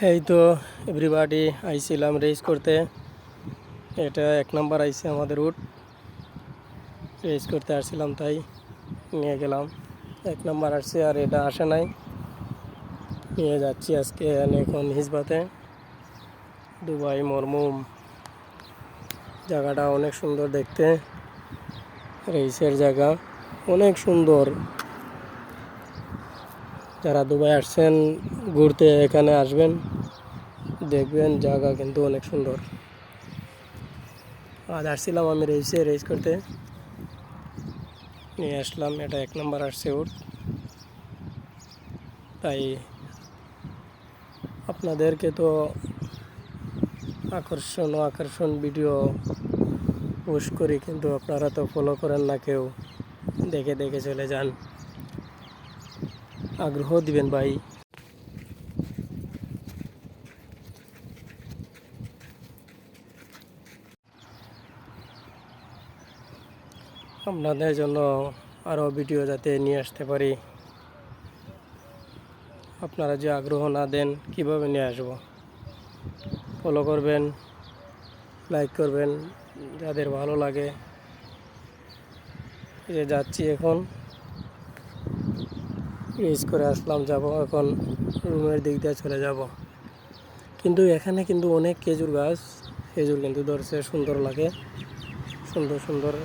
এই তো এভরিবাডি আইছিলাম রেস করতে। এটা 1 নাম্বার আইছে আমাদের রুট। রেস করতে আসছিলাম তাই নিয়ে গেলাম। 1 নাম্বার আসছে আর এটা আসে নাই, নিয়ে যাচ্ছি আজকে এখন হিজবাতে। দুবাই মরমুম জায়গাটা অনেক সুন্দর দেখতে, রেসের জায়গা অনেক সুন্দর। যারা দুবাই আসছেন ঘুরতে এখানে আসবেন, দেখবেন জায়গা কিন্তু অনেক সুন্দর। আজ আসছিলাম আমি রেস করতে, নিয়ে আসলাম। এটা 1 নাম্বার আসছে ওর, তাই আপনাদেরকে তো আকর্ষণ ভিডিও পোস্ট করি, কিন্তু আপনারা তো ফলো করেন না কেউ, দেখে দেখে চলে যান। আগ্রহ দিবেন ভাই। আপনাদের জন্য আরও ভিডিও যাতে নিয়ে আসতে পারি, আপনারা যে আগ্রহ না দেন কিভাবে নিয়ে আসব? ফলো করবেন, লাইক করবেন যাদের ভালো লাগে। এই যে যাচ্ছি এখন, রেস করে আসলাম, যাব এখন রুমের দিক দিয়ে চলে যাব। কিন্তু এখানে কিন্তু অনেক খেজুর গাছ, খেজুর কিন্তু ধরছে, সুন্দর লাগে, সুন্দর সুন্দর।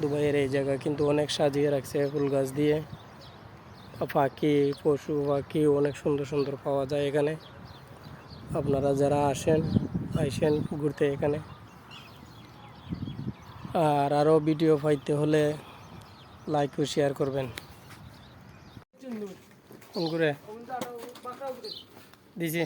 দুবাইয়ের এই জায়গা কিন্তু অনেক সাজিয়ে রাখছে ফুল গাছ দিয়ে। পাখি, পশু পাখি অনেক সুন্দর সুন্দর পাওয়া যায় এখানে। আপনারা যারা আইসেন ঘুরতে এখানে। আর আরও ভিডিও পাইতে হলে লাইক ও শেয়ার করবেন। ফোন করে দিছি।